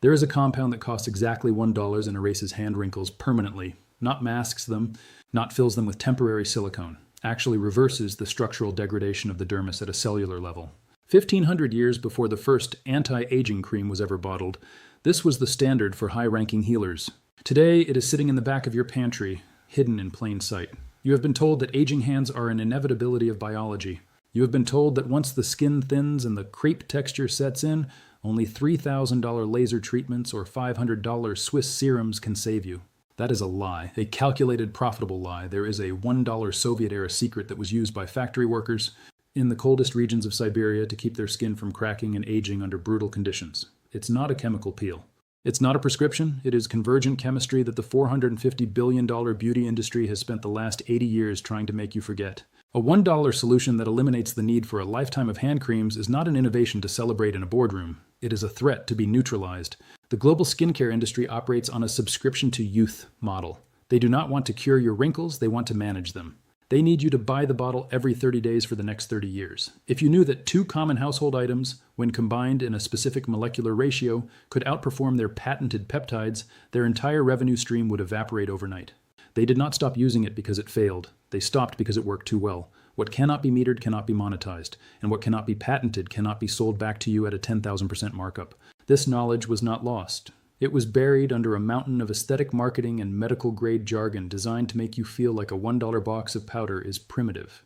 There is a compound that costs exactly $1 and erases hand wrinkles permanently, not masks them, not fills them with temporary silicone, actually reverses the structural degradation of the dermis at a cellular level. 1,500 years before the first anti-aging cream was ever bottled, this was the standard for high-ranking healers. Today, it is sitting in the back of your pantry, hidden in plain sight. You have been told that aging hands are an inevitability of biology. You have been told that once the skin thins and the crepe texture sets in, only $3,000 laser treatments or $500 Swiss serums can save you. That is a lie, a calculated, profitable lie. There is a $1 Soviet-era secret that was used by factory workers in the coldest regions of Siberia to keep their skin from cracking and aging under brutal conditions. It's not a chemical peel. It's not a prescription. It is convergent chemistry that the $450 billion beauty industry has spent the last 80 years trying to make you forget. A $1 solution that eliminates the need for a lifetime of hand creams is not an innovation to celebrate in a boardroom. It is a threat to be neutralized. The global skincare industry operates on a subscription to youth model. They do not want to cure your wrinkles, they want to manage them. They need you to buy the bottle every 30 days for the next 30 years. If you knew that two common household items, when combined in a specific molecular ratio, could outperform their patented peptides, their entire revenue stream would evaporate overnight. They did not stop using it because it failed. They stopped because it worked too well. What cannot be metered cannot be monetized, and what cannot be patented cannot be sold back to you at a 10,000% markup. This knowledge was not lost. It was buried under a mountain of aesthetic marketing and medical-grade jargon designed to make you feel like a $1 box of powder is primitive.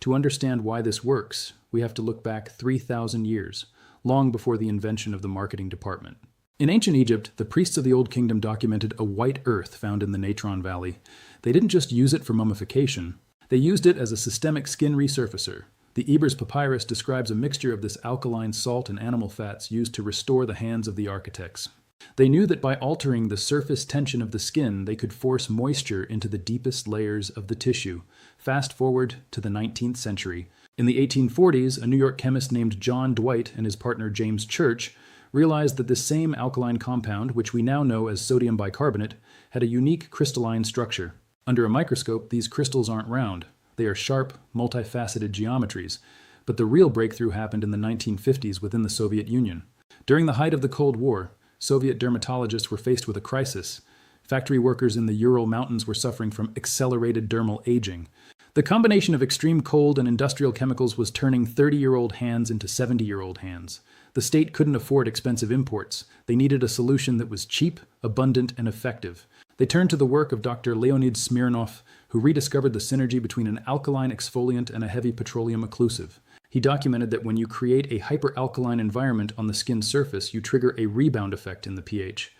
To understand why this works, we have to look back 3,000 years, long before the invention of the marketing department. In ancient Egypt, the priests of the Old Kingdom documented a white earth found in the Natron Valley. They didn't just use it for mummification. They used it as a systemic skin resurfacer. The Ebers Papyrus describes a mixture of this alkaline salt and animal fats used to restore the hands of the architects. They knew that by altering the surface tension of the skin, they could force moisture into the deepest layers of the tissue. Fast forward to the 19th century. In the 1840s, a New York chemist named John Dwight and his partner James Church realized that this same alkaline compound, which we now know as sodium bicarbonate, had a unique crystalline structure. Under a microscope, these crystals aren't round. They are sharp, multifaceted geometries. But the real breakthrough happened in the 1950s within the Soviet Union. During the height of the Cold War, Soviet dermatologists were faced with a crisis. Factory workers in the Ural Mountains were suffering from accelerated dermal aging. The combination of extreme cold and industrial chemicals was turning 30-year-old hands into 70-year-old hands. The state couldn't afford expensive imports. They needed a solution that was cheap, abundant, and effective. They turned to the work of Dr. Leonid Smirnov, who rediscovered the synergy between an alkaline exfoliant and a heavy petroleum occlusive. He documented that when you create a hyperalkaline environment on the skin surface, you trigger a rebound effect in the pH.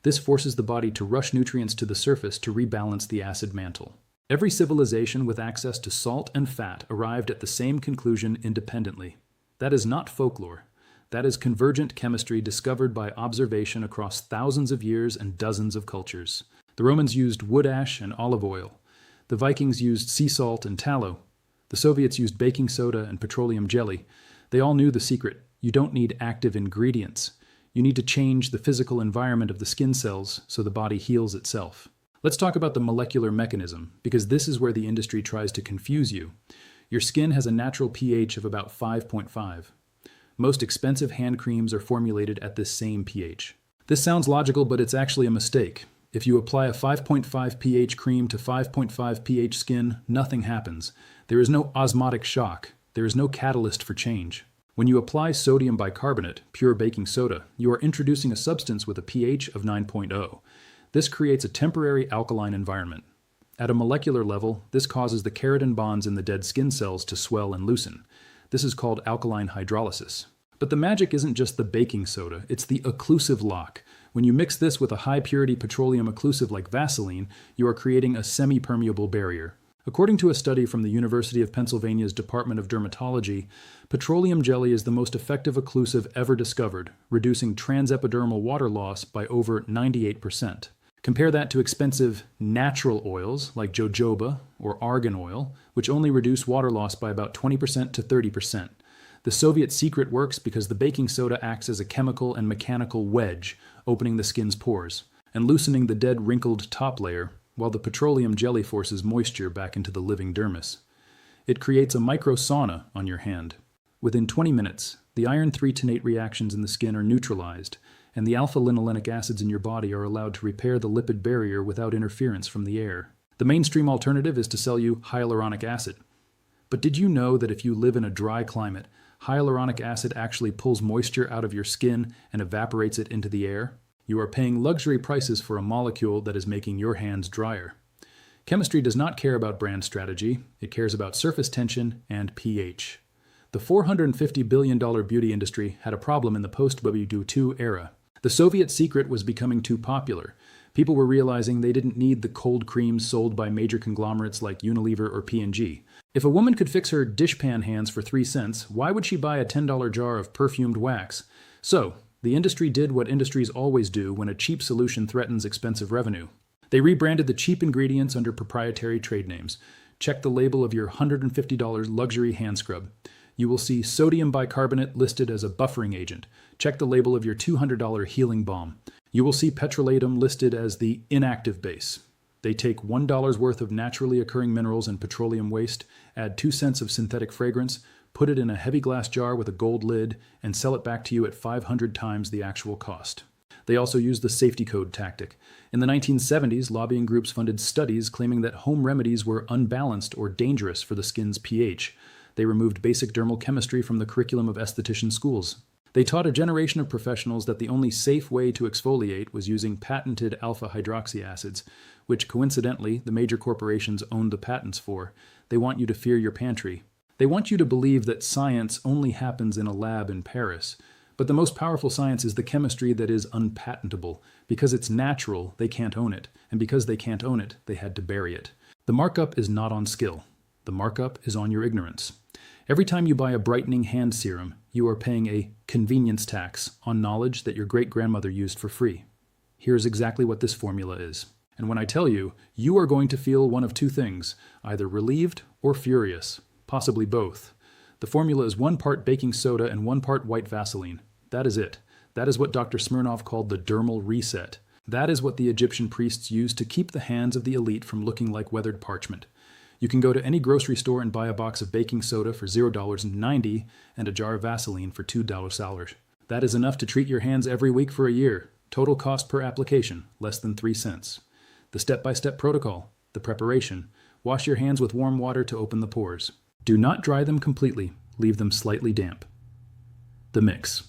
This forces the body to rush nutrients to the surface to rebalance the acid mantle. Every civilization with access to salt and fat arrived at the same conclusion independently. That is not folklore. That is convergent chemistry discovered by observation across thousands of years and dozens of cultures. The Romans used wood ash and olive oil. The Vikings used sea salt and tallow. The Soviets used baking soda and petroleum jelly. They all knew the secret. You don't need active ingredients. You need to change the physical environment of the skin cells so the body heals itself. Let's talk about the molecular mechanism, because this is where the industry tries to confuse you. Your skin has a natural pH of about 5.5. Most expensive hand creams are formulated at this same pH. This sounds logical, but it's actually a mistake. If you apply a 5.5 pH cream to 5.5 pH skin, nothing happens. There is no osmotic shock. There is no catalyst for change. When you apply sodium bicarbonate, pure baking soda, you are introducing a substance with a pH of 9.0. This creates a temporary alkaline environment. At a molecular level, this causes the keratin bonds in the dead skin cells to swell and loosen. This is called alkaline hydrolysis. But the magic isn't just the baking soda, it's the occlusive lock. When you mix this with a high-purity petroleum occlusive like Vaseline, you are creating a semi-permeable barrier. According to a study from the University of Pennsylvania's Department of Dermatology, petroleum jelly is the most effective occlusive ever discovered, reducing transepidermal water loss by over 98%. Compare that to expensive natural oils like jojoba or argan oil, which only reduce water loss by about 20% to 30%. The Soviet secret works because the baking soda acts as a chemical and mechanical wedge, opening the skin's pores and loosening the dead wrinkled top layer, while the petroleum jelly forces moisture back into the living dermis. It creates a micro sauna on your hand. Within 20 minutes, the iron 3-tenate reactions in the skin are neutralized, and the alpha-linolenic acids in your body are allowed to repair the lipid barrier without interference from the air. The mainstream alternative is to sell you hyaluronic acid. But did you know that if you live in a dry climate, hyaluronic acid actually pulls moisture out of your skin and evaporates it into the air? You are paying luxury prices for a molecule that is making your hands drier. Chemistry does not care about brand strategy. It cares about surface tension and pH. The $450 billion beauty industry had a problem in the post-WW2 era. The Soviet secret was becoming too popular. People were realizing they didn't need the cold creams sold by major conglomerates like Unilever or P&G. If a woman could fix her dishpan hands for 3 cents, why would she buy a $10 jar of perfumed wax? So, the industry did what industries always do when a cheap solution threatens expensive revenue. They rebranded the cheap ingredients under proprietary trade names. Check the label of your $150 luxury hand scrub. You will see sodium bicarbonate listed as a buffering agent. Check the label of your $200 healing balm. You will see petrolatum listed as the inactive base. They take $1 worth of naturally occurring minerals and petroleum waste, add 2 cents of synthetic fragrance, put it in a heavy glass jar with a gold lid, and sell it back to you at 500 times the actual cost. They also use the safety code tactic. In the 1970s, lobbying groups funded studies claiming that home remedies were unbalanced or dangerous for the skin's pH. They removed basic dermal chemistry from the curriculum of esthetician schools. They taught a generation of professionals that the only safe way to exfoliate was using patented alpha-hydroxy acids, which coincidentally the major corporations owned the patents for. They want you to fear your pantry. They want you to believe that science only happens in a lab in Paris. But the most powerful science is the chemistry that is unpatentable. Because it's natural, they can't own it. And because they can't own it, they had to bury it. The markup is not on skill. The markup is on your ignorance. Every time you buy a brightening hand serum, you are paying a convenience tax on knowledge that your great-grandmother used for free. Here's exactly what this formula is. And when I tell you, you are going to feel one of two things, either relieved or furious, possibly both. The formula is 1 part baking soda and 1 part white Vaseline. That is it. That is what Dr. Smirnoff called the dermal reset. That is what the Egyptian priests used to keep the hands of the elite from looking like weathered parchment. You can go to any grocery store and buy a box of baking soda for $0.90 and a jar of Vaseline for $2. That is enough to treat your hands every week for a year. Total cost per application, less than 3 cents. The step-by-step protocol, the preparation. Wash your hands with warm water to open the pores. Do not dry them completely. Leave them slightly damp. The mix.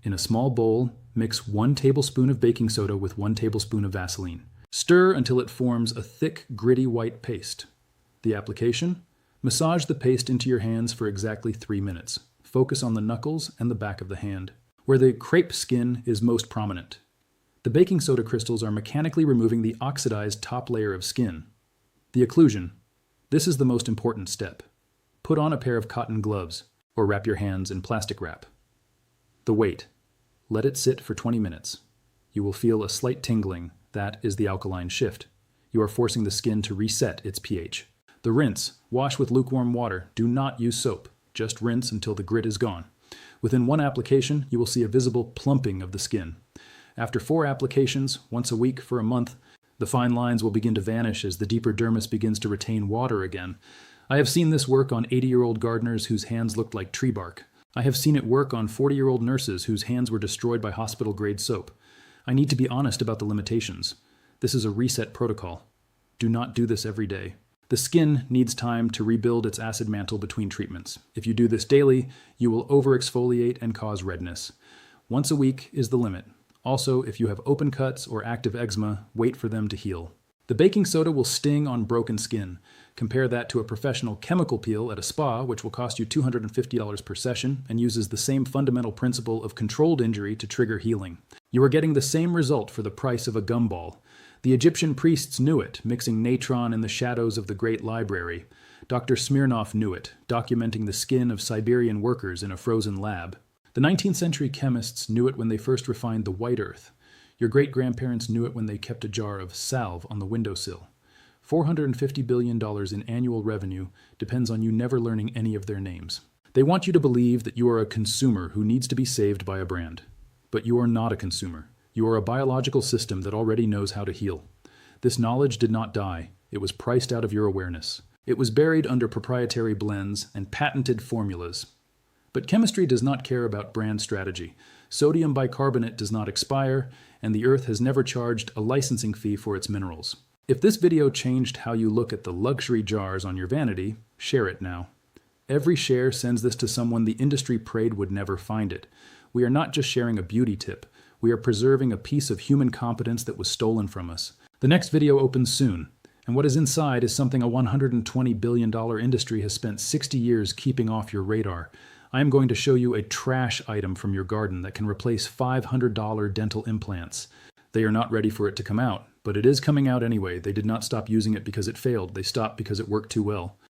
In a small bowl, mix 1 tablespoon of baking soda with 1 tablespoon of Vaseline. Stir until it forms a thick, gritty white paste. The application? Massage the paste into your hands for exactly 3 minutes. Focus on the knuckles and the back of the hand, where the crepe skin is most prominent. The baking soda crystals are mechanically removing the oxidized top layer of skin. The occlusion. This is the most important step. Put on a pair of cotton gloves, or wrap your hands in plastic wrap. The wait. Let it sit for 20 minutes. You will feel a slight tingling. That is the alkaline shift. You are forcing the skin to reset its pH. The rinse. Wash with lukewarm water. Do not use soap. Just rinse until the grit is gone. Within 1 application, you will see a visible plumping of the skin. After 4 applications, once a week for a month, the fine lines will begin to vanish as the deeper dermis begins to retain water again. I have seen this work on 80-year-old gardeners whose hands looked like tree bark. I have seen it work on 40-year-old nurses whose hands were destroyed by hospital-grade soap. I need to be honest about the limitations. This is a reset protocol. Do not do this every day. The skin needs time to rebuild its acid mantle between treatments. If you do this daily, you will over-exfoliate and cause redness. Once a week is the limit. Also, if you have open cuts or active eczema, wait for them to heal. The baking soda will sting on broken skin. Compare that to a professional chemical peel at a spa, which will cost you $250 per session and uses the same fundamental principle of controlled injury to trigger healing. You are getting the same result for the price of a gumball. The Egyptian priests knew it, mixing natron in the shadows of the Great Library. Dr. Smirnoff knew it, documenting the skin of Siberian workers in a frozen lab. The 19th century chemists knew it when they first refined the white earth. Your great-grandparents knew it when they kept a jar of salve on the windowsill. $450 billion in annual revenue depends on you never learning any of their names. They want you to believe that you are a consumer who needs to be saved by a brand. But you are not a consumer. You are a biological system that already knows how to heal. This knowledge did not die. It was priced out of your awareness. It was buried under proprietary blends and patented formulas. But chemistry does not care about brand strategy. Sodium bicarbonate does not expire, and the Earth has never charged a licensing fee for its minerals. If this video changed how you look at the luxury jars on your vanity, share it now. Every share sends this to someone the industry prayed would never find it. We are not just sharing a beauty tip. We are preserving a piece of human competence that was stolen from us. The next video opens soon, and what is inside is something a $120 billion industry has spent 60 years keeping off your radar. I am going to show you a trash item from your garden that can replace $500 dental implants. They are not ready for it to come out, but it is coming out anyway. They did not stop using it because it failed. They stopped because it worked too well.